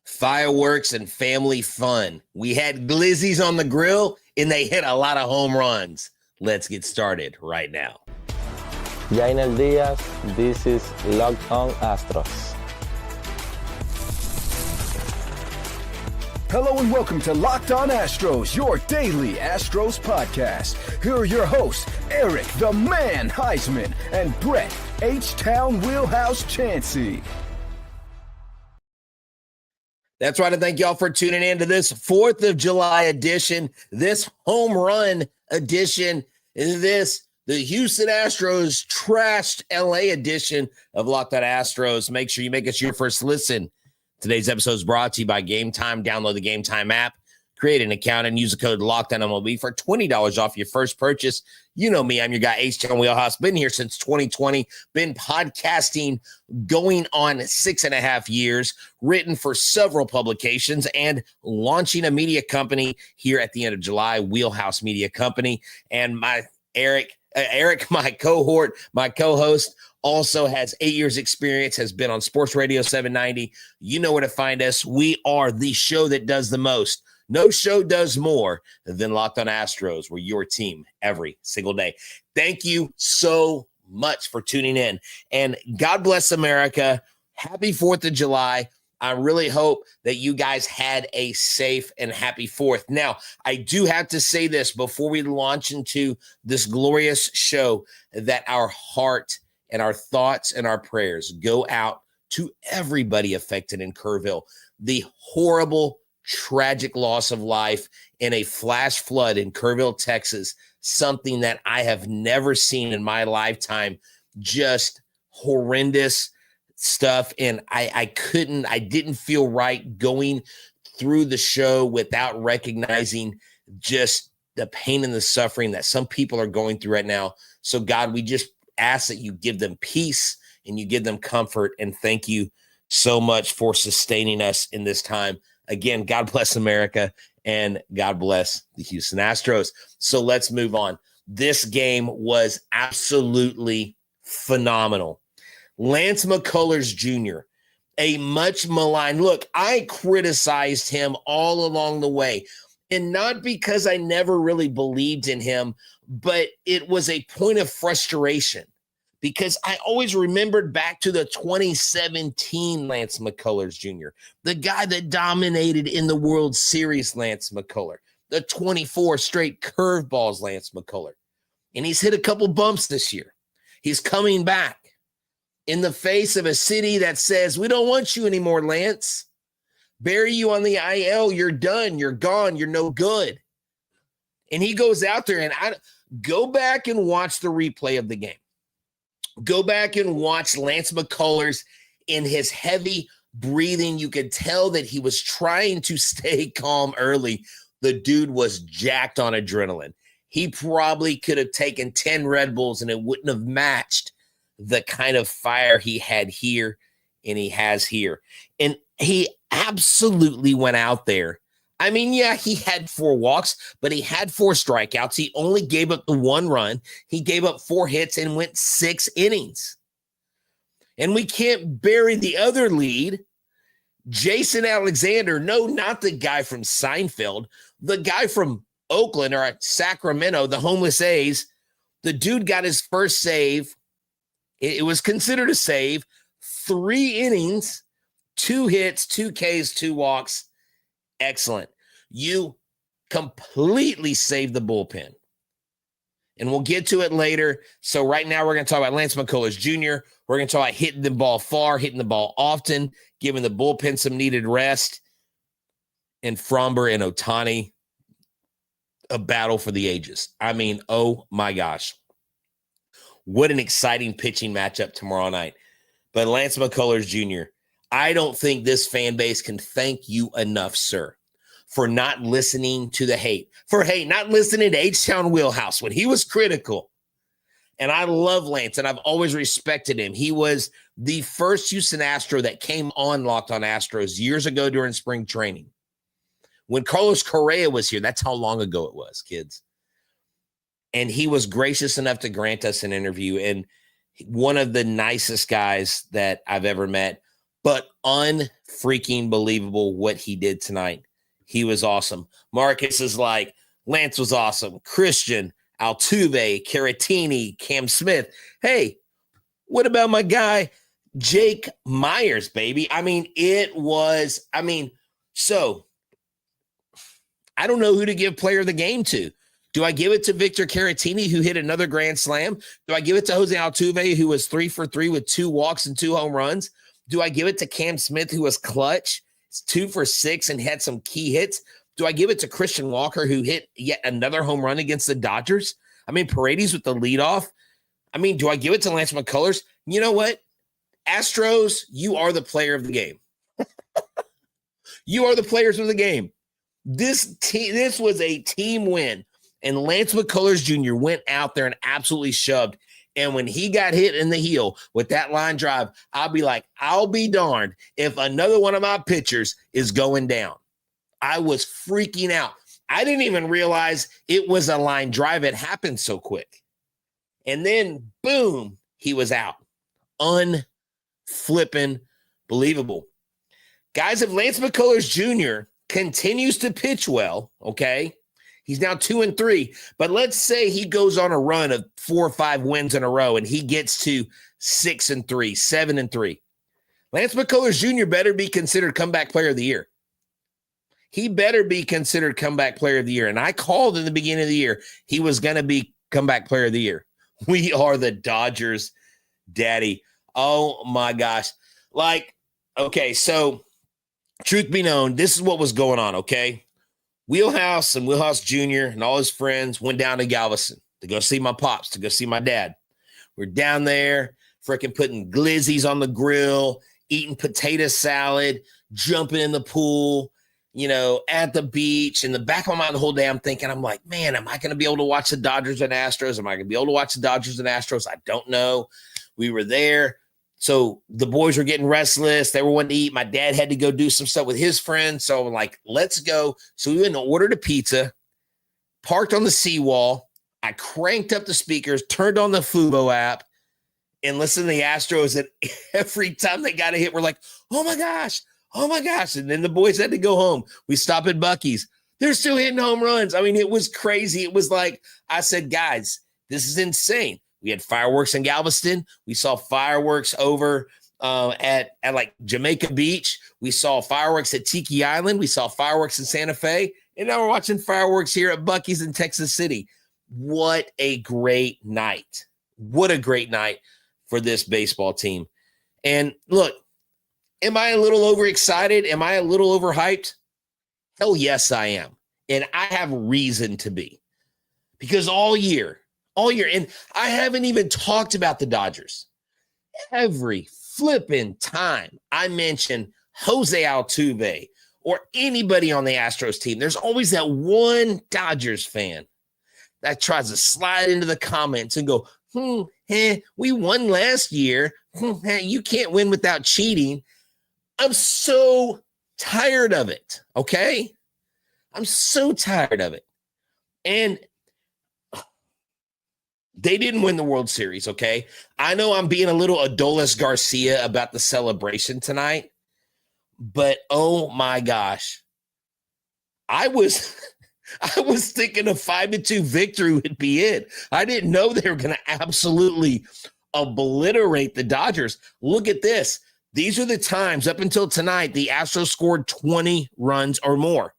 fireworks, and family fun. We had glizzies on the grill, and they hit a lot of home runs. Let's get started right now. Jainer Diaz, this is Locked On Astros. Hello and welcome to Locked On Astros, your daily Astros podcast. Here are your hosts, Eric the Man Huysman and Brett Htown Wheelhouse Chancey. That's right, and thank y'all for tuning in to this 4th of July edition, this home run edition, the Houston Astros trashed LA edition of Locked On Astros. Make sure you make us your first listen. Today's episode is brought to you by Game Time. Download the Game Time app, create an account, and use the code LOCKEDONMLB for $20 off your first purchase. You know me, I'm your guy, Htown Wheelhouse. Been here since 2020, been podcasting going on 6.5 years, written for several publications, and launching a media company here at the end of July, Wheelhouse Media Company. And my Eric, my cohort, my co-host, also has 8 years experience, has been on Sports Radio 790. You know where to find us. We are the show that does the most. No show does more than Locked On Astros. We're your team every single day. Thank you so much for tuning in. And God bless America. Happy 4th of July. I really hope that you guys had a safe and happy 4th. Now, I do have to say this before we launch into this glorious show, that our heart and our thoughts and our prayers go out to everybody affected in Kerrville. The horrible, tragic loss of life in a flash flood in Kerrville, Texas, something that I have never seen in my lifetime. Just horrendous stuff. And I didn't feel right going through the show without recognizing just the pain and the suffering that some people are going through right now. So God, we just ask that you give them peace and you give them comfort. And thank you so much for sustaining us in this time. Again, God bless America and God bless the Houston Astros. So let's move on. This game was absolutely phenomenal. Lance McCullers Jr., a much maligned look. I criticized him all along the way, and not because I never really believed in him, but it was a point of frustration because I always remembered back to the 2017 Lance McCullers Jr., the guy that dominated in the World Series, Lance McCullers, the 24 straight curveballs, Lance McCullers. And he's hit a couple bumps this year. He's coming back in the face of a city that says, we don't want you anymore, Lance. Bury you on the IL. You're done. You're gone. You're no good. And he goes out there, and I go back and watch the replay of the game. Go back and watch Lance McCullers in his heavy breathing. You could tell that he was trying to stay calm early. The dude was jacked on adrenaline. He probably could have taken 10 Red Bulls and it wouldn't have matched the kind of fire he had here and he has here. And he absolutely went out there. I mean, yeah, he had 4 walks, but he had 4 strikeouts. He only gave up the 1 run. He gave up 4 hits and went 6 innings. And we can't bury the other lead. Jason Alexander, no, not the guy from Seinfeld, the guy from Oakland or Sacramento, the homeless A's. The dude got his first save. It was considered a save. 3 innings, 2 hits, 2 Ks, 2 walks. Excellent. You completely saved the bullpen. And we'll get to it later. So right now we're going to talk about Lance McCullers Jr. We're going to talk about hitting the ball far, hitting the ball often, giving the bullpen some needed rest. And Framber and Otani, a battle for the ages. I mean, oh my gosh. What an exciting pitching matchup tomorrow night. But Lance McCullers Jr., I don't think this fan base can thank you enough, sir, for not listening to the hate. Not listening to Htown Wheelhouse when he was critical. And I love Lance, and I've always respected him. He was the first Houston Astro that came on Locked On Astros years ago during spring training. When Carlos Correa was here, that's how long ago it was, kids. And he was gracious enough to grant us an interview, and one of the nicest guys that I've ever met. But freaking believable what he did tonight. He was awesome. Marcus is like, Lance was awesome. Christian, Altuve, Caratini, Cam Smith. Hey, what about my guy, Jake Myers, baby? So I don't know who to give player of the game to. Do I give it to Victor Caratini, who hit another grand slam? Do I give it to Jose Altuve, who was 3 for 3 with 2 walks and 2 home runs? Do I give it to Cam Smith, who was clutch, 2 for 6 and had some key hits? Do I give it to Christian Walker, who hit yet another home run against the Dodgers? Paredes with the leadoff. Do I give it to Lance McCullers? You know what? Astros, you are the player of the game. You are the players of the game. This was a team win, and Lance McCullers Jr. went out there and absolutely shoved. And when he got hit in the heel with that line drive, I'll be darned if another one of my pitchers is going down. I was freaking out. I didn't even realize it was a line drive. It happened so quick. And then, boom, he was out. Unflippin' believable. Guys, if Lance McCullers Jr. continues to pitch well, okay, he's now 2-3, but let's say he goes on a run of 4 or 5 wins in a row and he gets to 6-3, 7-3. Lance McCullers Jr. better be considered comeback player of the year. He better be considered comeback player of the year. And I called in the beginning of the year, he was going to be comeback player of the year. We are the Dodgers, daddy. Oh my gosh. Okay, so truth be known, this is what was going on, okay? Wheelhouse and Wheelhouse Jr. and all his friends went down to Galveston to go see my pops, to go see my dad. We're down there freaking putting glizzies on the grill, eating potato salad, jumping in the pool, at the beach. In the back of my mind the whole day, I'm thinking, I'm like, man, am I going to be able to watch the Dodgers and Astros? Am I going to be able to watch the Dodgers and Astros? I don't know. We were there. So the boys were getting restless. They were wanting to eat. My dad had to go do some stuff with his friends. So I'm like, let's go. So we went and ordered a pizza, parked on the seawall. I cranked up the speakers, turned on the Fubo app, and listened to the Astros. And every time they got a hit, we're like, oh my gosh. And then the boys had to go home. We stopped at Buc-ee's. They're still hitting home runs. It was crazy. It was like, I said, guys, this is insane. We had fireworks in Galveston. We saw fireworks over at like Jamaica Beach. We saw fireworks at Tiki Island. We saw fireworks in Santa Fe. And now we're watching fireworks here at Buc-ee's in Texas City. What a great night. What a great night for this baseball team. And look, am I a little overexcited? Am I a little overhyped? Hell yes, I am. And I have reason to be. Because all year, and I haven't even talked about the Dodgers. Every flipping time I mention Jose Altuve or anybody on the Astros team, there's always that one Dodgers fan that tries to slide into the comments and go, we won last year. You can't win without cheating. I'm so tired of it, okay? I'm so tired of it. And they didn't win the World Series, okay? I know I'm being a little Adolis Garcia about the celebration tonight, but oh my gosh. I was thinking a 5-2 victory would be it. I didn't know they were going to absolutely obliterate the Dodgers. Look at this. These are the times up until tonight the Astros scored 20 runs or more.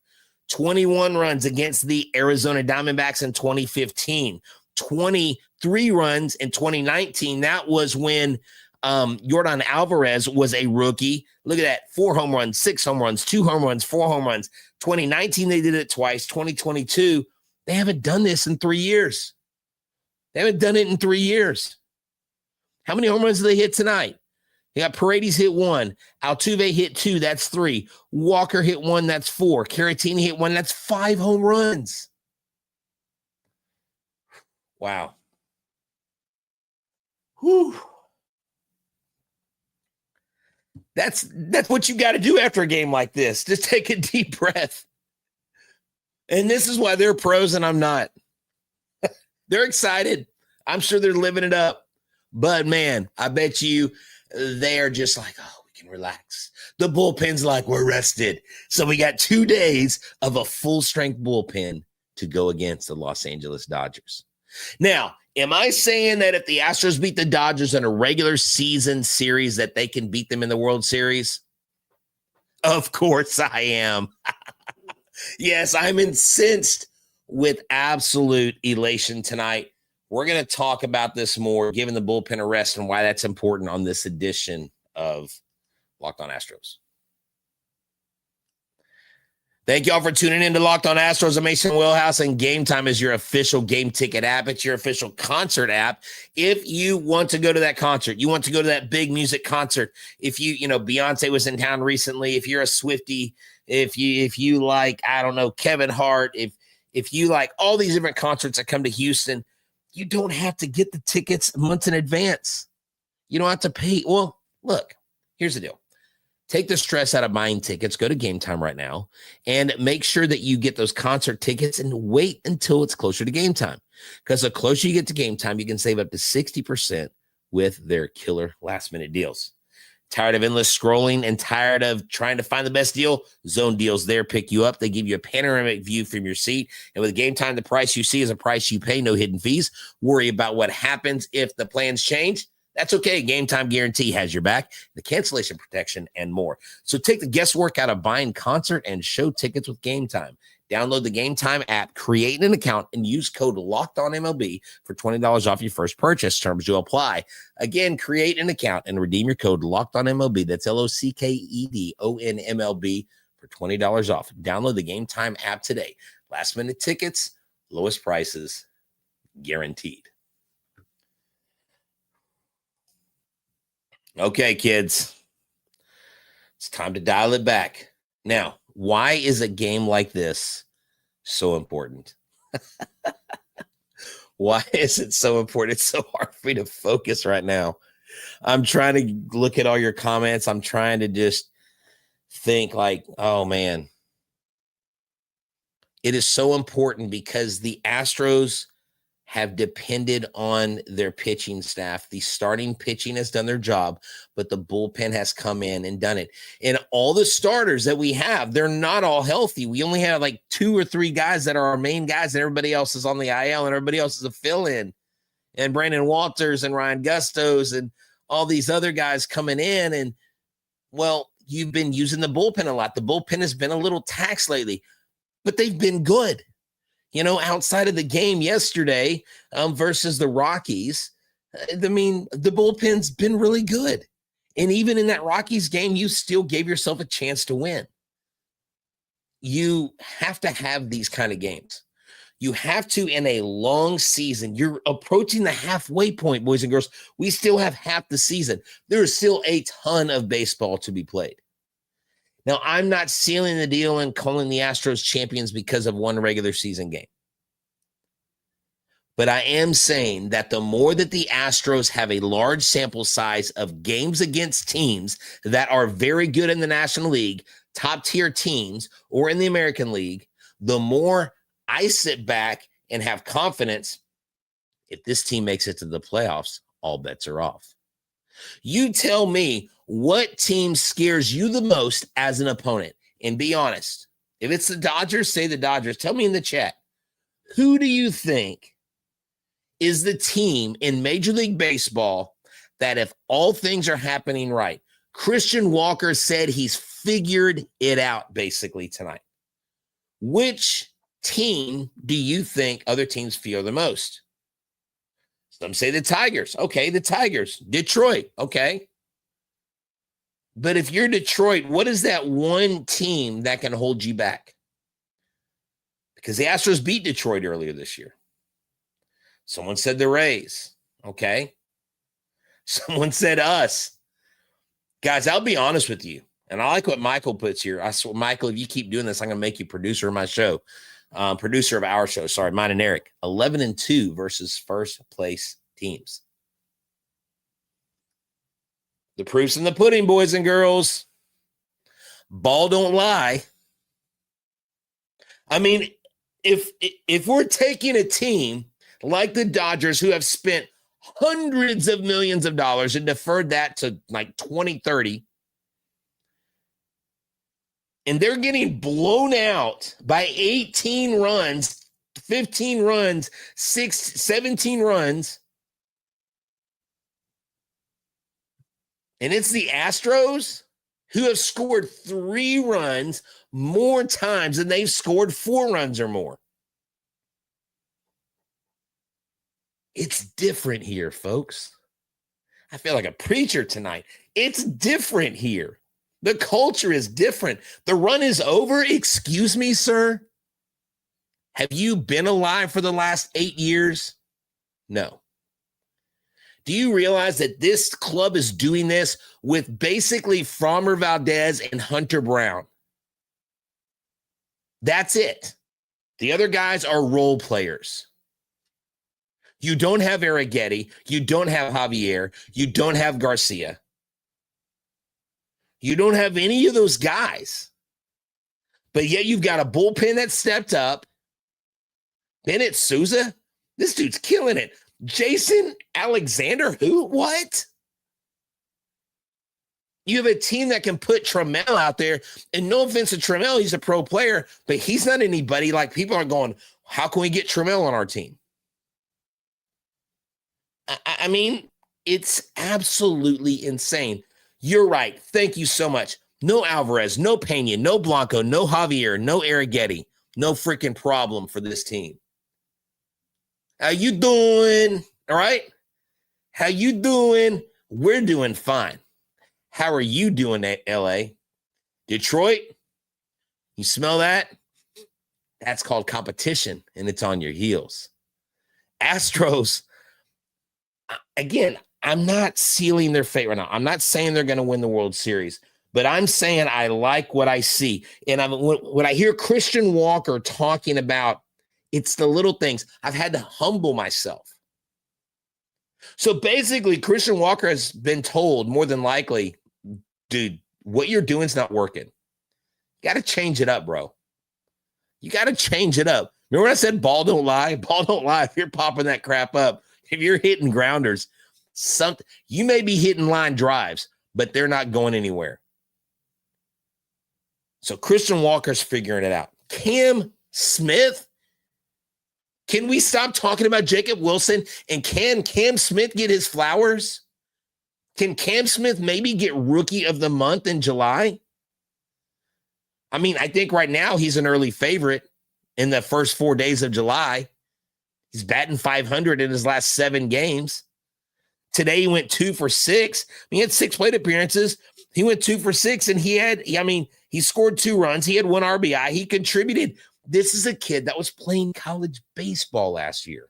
21 runs against the Arizona Diamondbacks in 2015. 23 runs in 2019. That was when Yordan Alvarez was a rookie. Look at that. 4 home runs, 6 home runs, 2 home runs, 4 home runs. 2019, they did it twice. 2022, they haven't done this in 3 years. They haven't done it in 3 years. How many home runs did they hit tonight? They got Paredes hit 1. Altuve hit 2. That's 3. Walker hit 1. That's 4. Caratini hit 1. That's 5 home runs. Wow. Whew. That's what you got to do after a game like this. Just take a deep breath. And this is why they're pros and I'm not. They're excited. I'm sure they're living it up. But, man, I bet you they are just like, oh, we can relax. The bullpen's like, we're rested. So we got 2 days of a full-strength bullpen to go against the Los Angeles Dodgers. Now, am I saying that if the Astros beat the Dodgers in a regular season series that they can beat them in the World Series? Of course I am. Yes, I'm incensed with absolute elation tonight. We're going to talk about this more, giving the bullpen a rest and why that's important on this edition of Locked On Astros. Thank you all for tuning in to Locked On Astros. I'm Htown Wheelhouse, and Game Time is your official game ticket app. It's your official concert app. If you want to go to that concert, you want to go to that big music concert. If Beyonce was in town recently, if you're a Swiftie, if you like, I don't know, Kevin Hart, if you like all these different concerts that come to Houston, you don't have to get the tickets months in advance. You don't have to pay. Well, look, here's the deal. Take the stress out of buying tickets. Go to Game Time right now and make sure that you get those concert tickets and wait until it's closer to game time. Because the closer you get to game time, you can save up to 60% with their killer last-minute deals. Tired of endless scrolling and tired of trying to find the best deal? Zone Deals there pick you up. They give you a panoramic view from your seat. And with Game Time, the price you see is a price you pay, no hidden fees. Worry about what happens if the plans change. That's okay. Game Time guarantee has your back, the cancellation protection, and more. So take the guesswork out of buying concert and show tickets with Game Time. Download the Game Time app, create an account, and use code LOCKEDONMLB for $20 off your first purchase. Terms will apply. Again, create an account and redeem your code LOCKEDONMLB. That's LOCKEDONMLB for $20 off. Download the Game Time app today. Last minute tickets, lowest prices, guaranteed. Okay, kids, it's time to dial it back. Now, why is a game like this so important? Why is it so important? It's so hard for me to focus right now. I'm trying to look at all your comments. I'm trying to just think like, oh, man. It is so important because the Astros have depended on their pitching staff. The starting pitching has done their job, but the bullpen has come in and done it. And all the starters that we have, they're not all healthy. We only have like 2 or 3 guys that are our main guys, and everybody else is on the IL, and everybody else is a fill-in. And Brandon Walters and Ryan Gustos and all these other guys coming in. And, well, you've been using the bullpen a lot. The bullpen has been a little taxed lately, but they've been good. Outside of the game yesterday versus the Rockies, the bullpen's been really good. And even in that Rockies game, you still gave yourself a chance to win. You have to have these kind of games. You have to, in a long season, you're approaching the halfway point, boys and girls. We still have half the season. There is still a ton of baseball to be played. Now, I'm not sealing the deal and calling the Astros champions because of one regular season game. But I am saying that the more that the Astros have a large sample size of games against teams that are very good in the National League, top-tier teams, or in the American League, the more I sit back and have confidence, if this team makes it to the playoffs, all bets are off. You tell me what team scares you the most as an opponent, and be honest. If it's the Dodgers, say the Dodgers. Tell me in the chat, who do you think is the team in Major League Baseball that, if all things are happening right, Christian Walker said he's figured it out basically tonight. Which team do you think other teams fear the most? Some say the Tigers. Okay, the Tigers. Detroit. Okay. But if you're Detroit, what is that one team that can hold you back? Because the Astros beat Detroit earlier this year. Someone said the Rays. Okay. Someone said us. Guys, I'll be honest with you. And I like what Michael puts here. I swear, Michael, if you keep doing this, I'm going to make you producer of my show. Producer of our show. Sorry, mine and Eric. 11-2 versus first place teams. The proof's in the pudding, boys and girls. Ball don't lie. I mean, if we're taking a team like the Dodgers, who have spent hundreds of millions of dollars and deferred that to like 2030, and they're getting blown out by 18 runs, 15 runs, 17 runs. And it's the Astros who have scored 3 runs more times than they've scored 4 runs or more. It's different here, folks. I feel like a preacher tonight. It's different here. The culture is different. The run is over. Excuse me, sir. Have you been alive for the last 8 years? No. Do you realize that this club is doing this with basically Framber Valdez and Hunter Brown? That's it. The other guys are role players. You don't have Arrighetti. You don't have Javier. You don't have Garcia. You don't have any of those guys. But yet you've got a bullpen that stepped up. Bennett Sousa, this dude's killing it. Jason Alexander, who? What? You have a team that can put Trammell out there. And no offense to Trammell, he's a pro player, but he's not anybody like people are going, how can we get Trammell on our team? I mean, it's absolutely insane. You're right. Thank you so much. No Alvarez, no Pena, no Blanco, no Javier, no Arrighetti. No freaking problem for this team. How you doing? All right. How you doing? We're doing fine. How are you doing at LA? Detroit? You smell that? That's called competition, and it's on your heels. Astros, again, I'm not sealing their fate right now. I'm not saying they're going to win the World Series, but I'm saying I like what I see. And when I hear Christian Walker talking about it's the little things, I've had to humble myself. So basically, Christian Walker has been told more than likely, dude, what you're doing is not working. You got to change it up, bro. You got to change it up. Remember when I said ball don't lie? Ball don't lie. If you're popping that crap up, if you're hitting grounders, you may be hitting line drives, but they're not going anywhere. So Christian Walker's figuring it out. Cam Smith, can we stop talking about Jacob Wilson? And can Cam Smith get his flowers? Can Cam Smith maybe get Rookie of the Month in July? I mean, I think right now he's an early favorite in the first 4 days of July. He's batting .500 in his last 7 games. Today he went 2 for 6. He had 6 plate appearances. He went 2 for 6, and he scored 2 runs. He had 1 RBI. He contributed. This is a kid that was playing college baseball last year.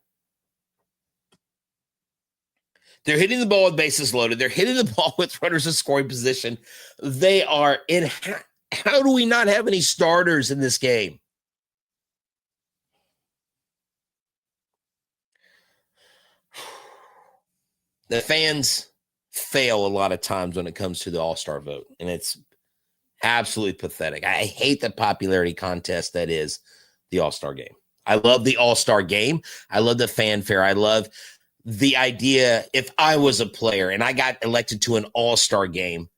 They're hitting the ball with bases loaded. They're hitting the ball with runners in scoring position. They are in. How do we not have any starters in this game? The fans fail a lot of times when it comes to the All-Star vote, and it's absolutely pathetic. I hate the popularity contest that is the All-Star game. I love the All-Star game. I love the fanfare. I love the idea if I was a player and I got elected to an All-Star game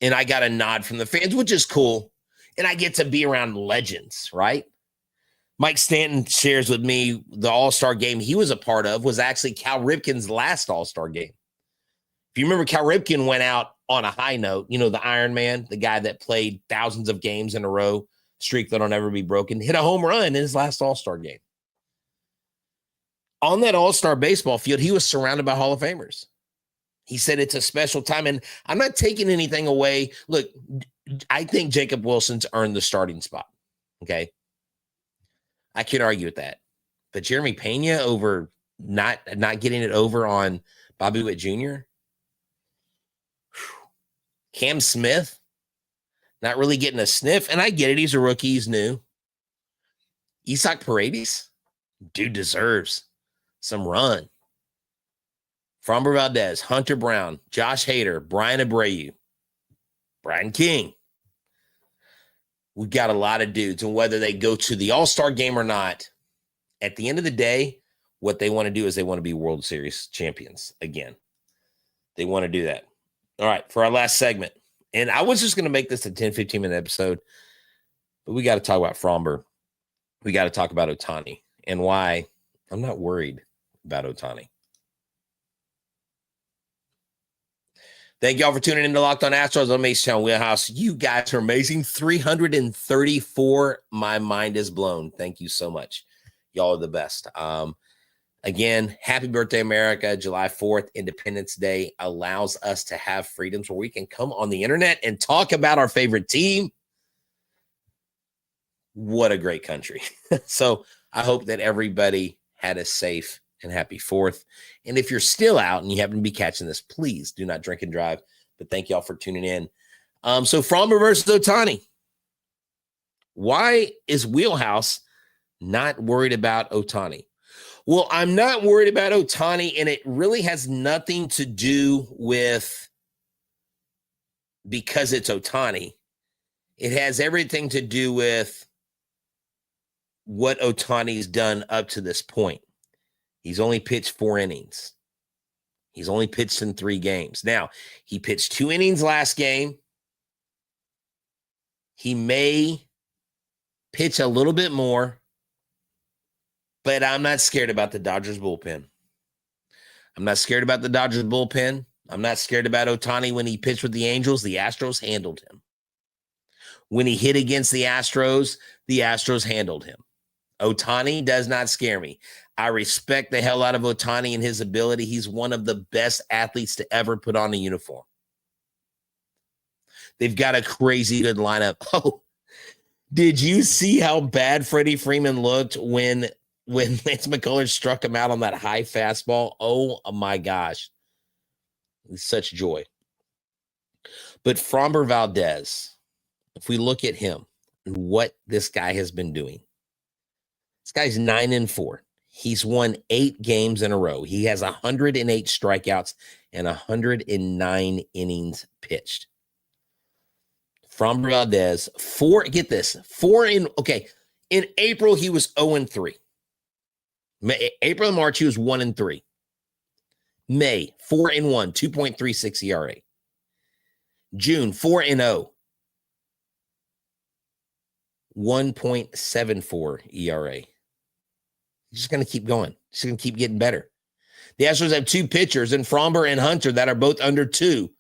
and I got a nod from the fans, which is cool, and I get to be around legends, right? Mike Stanton shares with me the All-Star game he was a part of was actually Cal Ripken's last All-Star game. If you remember, Cal Ripken went out on a high note, the Iron Man, the guy that played thousands of games in a row, streak that'll never be broken, hit a home run in his last All-Star game. On that All-Star baseball field, he was surrounded by Hall of Famers. He said it's a special time, and I'm not taking anything away. Look, I think Jacob Wilson's earned the starting spot, okay? I can't argue with that. But Jeremy Pena over not getting it over on Bobby Witt Jr., Cam Smith, not really getting a sniff. And I get it. He's a rookie. He's new. Isaac Paredes, dude deserves some run. Framber Valdez, Hunter Brown, Josh Hader, Brian Abreu, Brian King. We've got a lot of dudes. And whether they go to the All-Star game or not, at the end of the day, what they want to do is they want to be World Series champions again. They want to do that. All right, for our last segment, And I was just going to make this a 10, 15-minute episode, but we got to talk about Framber. We got to talk about Otani and why I'm not worried about Otani. Thank y'all for tuning in to Locked On Astros. I'm Htown Wheelhouse. You guys are amazing. 334. My mind is blown. Thank you so much. Y'all are the best. Again, happy birthday, America. July 4th, Independence Day allows us to have freedoms where we can come on the internet and talk about our favorite team. What a great country. So I hope that everybody had a safe and happy 4th. And if you're still out and you happen to be catching this, please do not drink and drive. But thank y'all for tuning in. So Framber versus Otani. Why is Wheelhouse not worried about Otani? Well, I'm not worried about Otani, and it really has nothing to do with because it's Otani. It has everything to do with what Otani's done up to this point. He's only pitched 4 innings. He's only pitched in 3 games. Now, he pitched 2 innings last game. He may pitch a little bit more, but I'm not scared about the Dodgers bullpen. I'm not scared about the Dodgers bullpen. I'm not scared about Otani when he pitched with the Angels. The Astros handled him. When he hit against the Astros handled him. Otani does not scare me. I respect the hell out of Otani and his ability. He's one of the best athletes to ever put on a uniform. They've got a crazy good lineup. Oh, did you see how bad Freddie Freeman looked when Lance McCullers struck him out on that high fastball? Oh my gosh. Such joy. But Framber Valdez, if we look at him and what this guy has been doing, this guy's 9-4. He's won 8 games in a row. He has 108 strikeouts and 109 innings pitched. Framber Valdez, in April, he was 0-3. April and March, he was 1-3. May, 4-1, 2.36 ERA. June, 4-0, 1.74 ERA. He's just going to keep going. He's going to keep getting better. The Astros have 2 pitchers, and Framber and Hunter, that are both under 2.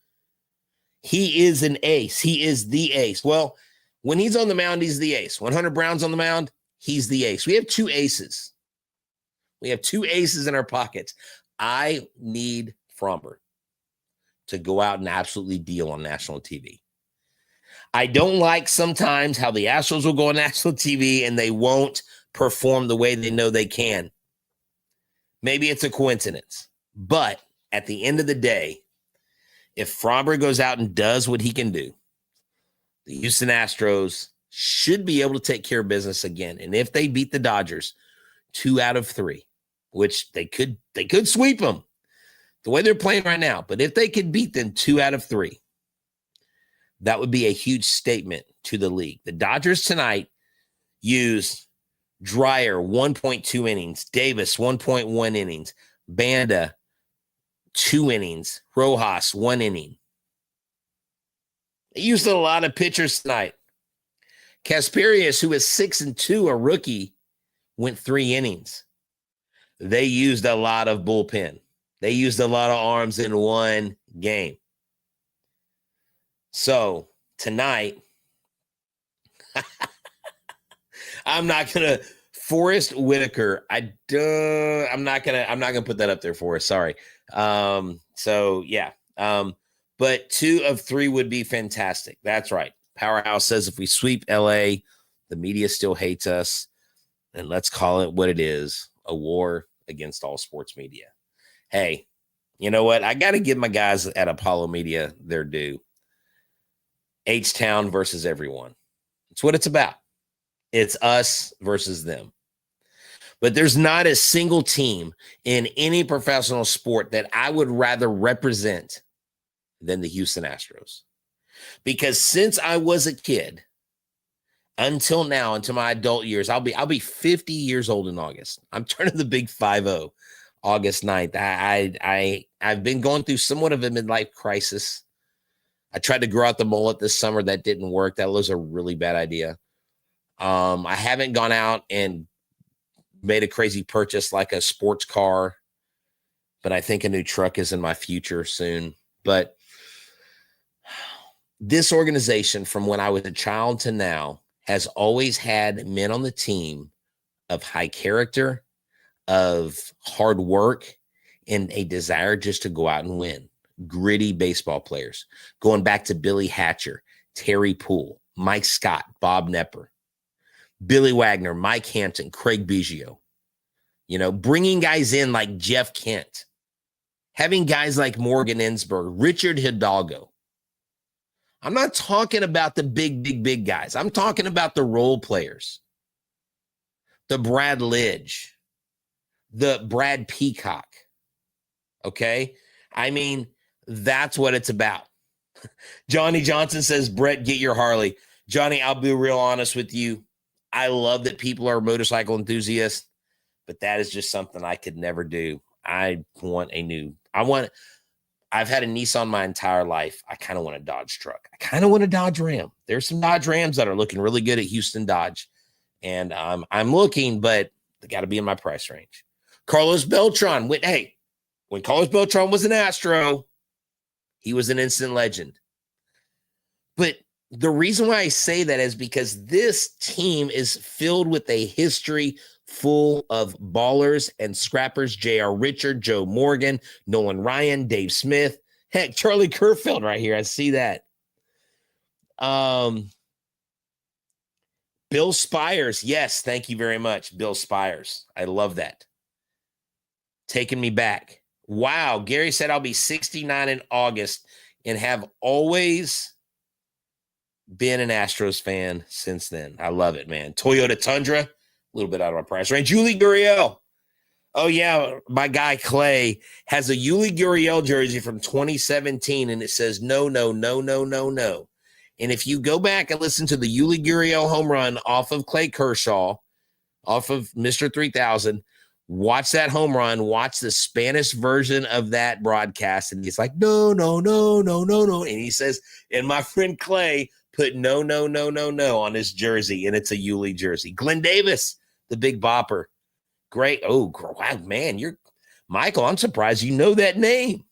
He is an ace. He is the ace. Well, when he's on the mound, he's the ace. When Hunter Brown's on the mound, he's the ace. We have 2 aces. We have 2 aces in our pockets. I need Framber to go out and absolutely deal on national TV. I don't like sometimes how the Astros will go on national TV and they won't perform the way they know they can. Maybe it's a coincidence. But at the end of the day, if Framber goes out and does what he can do, the Houston Astros should be able to take care of business again. And if they beat the Dodgers 2 out of 3, which they could sweep them the way they're playing right now. But if they could beat them 2 out of 3, that would be a huge statement to the league. The Dodgers tonight used Dreyer 1.2 innings, Davis 1.1 innings, Banda 2 innings, Rojas 1 inning. They used a lot of pitchers tonight. Casparius, who is 6-2, a rookie, went 3 innings. They used a lot of bullpen. They used a lot of arms in one game. So tonight, I'm not gonna Forrest Whitaker. I'm not gonna put that up there for us. Sorry. So yeah. But 2 of 3 would be fantastic. That's right. Powerhouse says if we sweep LA, the media still hates us. And let's call it what it is, a war against all sports media. Hey, you know what? I got to give my guys at Apollo Media their due. Htown versus everyone. It's what it's about. It's us versus them. But there's not a single team in any professional sport that I would rather represent than the Houston Astros. Because since I was a kid until now, into my adult years, I'll be 50 years old in August. I'm turning the big 50 August 9th. I've been going through somewhat of a midlife crisis. I tried to grow out the mullet this summer. That didn't work. That was a really bad idea. I haven't gone out and made a crazy purchase like a sports car, but I think a new truck is in my future soon. But this organization, from when I was a child to now, has always had men on the team of high character, of hard work, and a desire just to go out and win. Gritty baseball players, going back to Billy Hatcher, Terry Poole, Mike Scott, Bob Nepper, Billy Wagner, Mike Hampton, Craig Biggio. You know, bringing guys in like Jeff Kent, having guys like Morgan Ensberg, Richard Hidalgo. I'm not talking about the big guys. I'm talking about the role players. The Brad Lidge, the Brad Peacock. Okay? I mean, that's what it's about. Johnny Johnson says, Brett, get your Harley. Johnny, I'll be real honest with you. I love that people are motorcycle enthusiasts, but that is just something I could never do. I've had a Nissan my entire life. I kind of want a Dodge truck. I kind of want a Dodge Ram. There's some Dodge Rams that are looking really good at Houston Dodge. And I'm looking, but they got to be in my price range. Carlos Beltran when Carlos Beltran was an Astro, he was an instant legend. But the reason why I say that is because this team is filled with a history full of ballers and scrappers. J.R. Richard, Joe Morgan, Nolan Ryan, Dave Smith. Heck, Charlie Kerfeld right here. I see that. Bill Spires. Yes, thank you very much, Bill Spires. I love that. Taking me back. Wow, Gary said I'll be 69 in August and have always been an Astros fan since then. I love it, man. Toyota Tundra, a little bit out of my price range. Yuli Gurriel. Oh, yeah, my guy Clay has a Yuli Gurriel jersey from 2017, and it says no, no, no, no, no, no. And if you go back and listen to the Yuli Gurriel home run off of Clay Kershaw, off of Mr. 3000, watch that home run, watch the Spanish version of that broadcast, and he's like, no, no, no, no, no, no. And he says, and my friend Clay put no, no, no, no, no on his jersey, and it's a Yuli jersey. Glenn Davis, the big bopper. Great. Oh, wow, man, Michael, I'm surprised you know that name.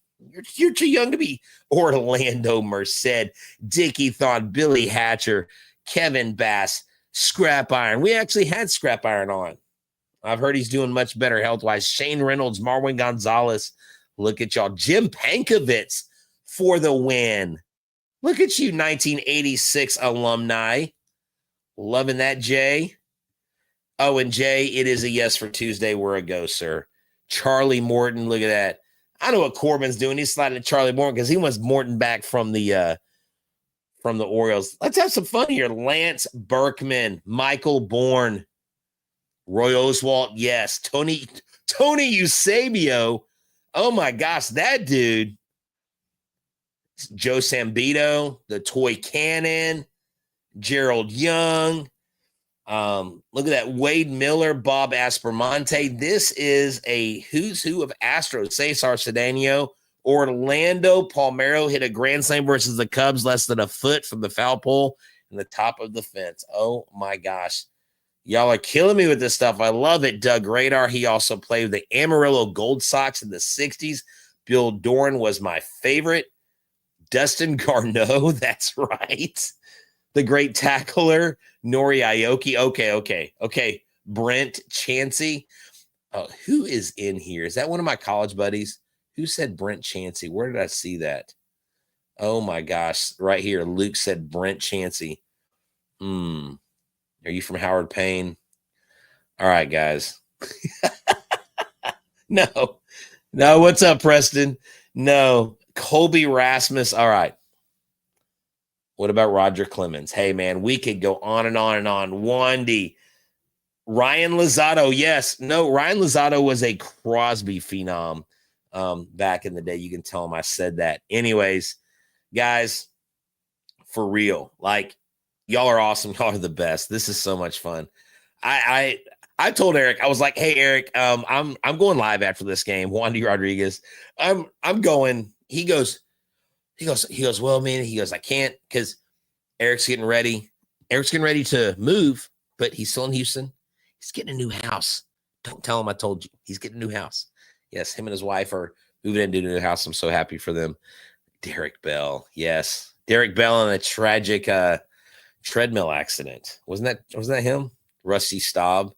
You're too young to be. Orlando Merced, Dickie Thon, Billy Hatcher, Kevin Bass, Scrap Iron. We actually had Scrap Iron on. I've heard he's doing much better health-wise. Shane Reynolds, Marwin Gonzalez. Look at y'all. Jim Pankovitz for the win. Look at you, 1986 alumni. Loving that, Jay. Oh, and Jay, it is a yes for Tuesday. We're a go, sir. Charlie Morton, look at that. I know what Corbin's doing. He's sliding to Charlie Morton because he wants Morton back from the Orioles. Let's have some fun here. Lance Berkman, Michael Bourne, Roy Oswalt, yes. Tony Eusebio. Oh, my gosh, that dude. Joe Sambito, the Toy Cannon, Gerald Young. Look at that. Wade Miller, Bob Aspermonte. This is a who's who of Astros. Cesar Cedeno. Orlando Palmeiro hit a grand slam versus the Cubs less than a foot from the foul pole in the top of the fence. Oh, my gosh. Y'all are killing me with this stuff. I love it. Doug Radar. He also played with the Amarillo Gold Sox in the 60s. Bill Doran was my favorite. Dustin Garneau. That's right. The great tackler, Nori Aoki. Okay. Brent Chancey. Oh, who is in here? Is that one of my college buddies? Who said Brent Chancey? Where did I see that? Oh, my gosh. Right here. Luke said Brent Chancey. Are you from Howard Payne? All right, guys. No. What's up, Preston? No. Colby Rasmus. All right. What about Roger Clemens? Hey, man, we could go on and on and on. Wandy. Ryan Lozado. Yes. No, Ryan Lozado was a Crosby phenom back in the day. You can tell him I said that. Anyways, guys, for real, like, y'all are awesome. Y'all are the best. This is so much fun. I told Eric, I was like, hey, Eric, I'm going live after this game. Wandy Rodriguez. I'm going. He goes, He goes, well, man, I can't because Eric's getting ready. Eric's getting ready to move, but he's still in Houston. He's getting a new house. Don't tell him I told you. He's getting a new house. Yes, him and his wife are moving into a new house. I'm so happy for them. Derek Bell. Yes. Derek Bell in a tragic treadmill accident. Wasn't that him? Rusty Staub.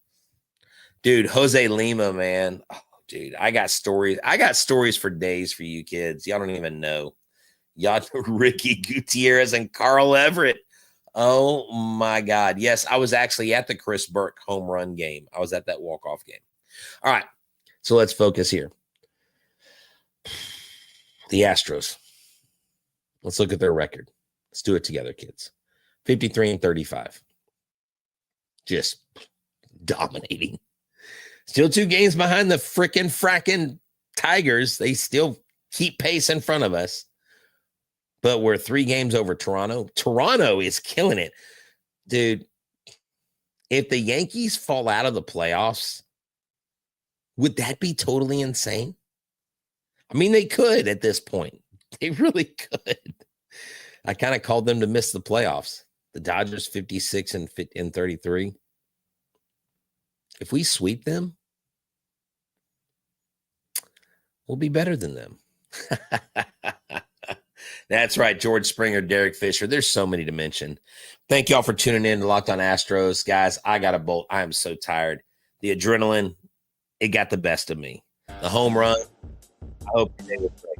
Dude, Jose Lima, man. Oh, dude, I got stories. I got stories for days for you kids. Y'all don't even know. Y'all know Ricky Gutierrez and Carl Everett. Oh, my God. Yes, I was actually at the Chris Burke home run game. I was at that walk-off game. All right, so let's focus here. The Astros. Let's look at their record. Let's do it together, kids. 53-35. Just dominating. Still 2 games behind the frackin' Tigers. They still keep pace in front of us. But we're 3 games over Toronto. Toronto is killing it. Dude, if the Yankees fall out of the playoffs, would that be totally insane? I mean, they could at this point. They really could. I kind of called them to miss the playoffs. The Dodgers 56 and 33. If we sweep them, we'll be better than them. That's right, George Springer, Derek Fisher. There's so many to mention. Thank y'all for tuning in to Locked On Astros. Guys, I got a bolt. I am so tired. The adrenaline, it got the best of me. The home run, I hope they will play.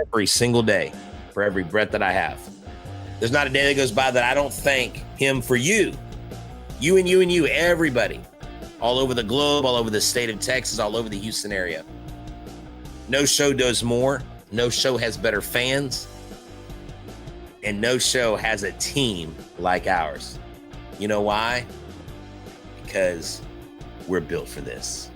Every single day for every breath that I have. There's not a day that goes by that I don't thank him for you. You and you and you, everybody. All over the globe, all over the state of Texas, all over the Houston area. No show does more. No show has better fans. And no show has a team like ours. You know why? Because we're built for this.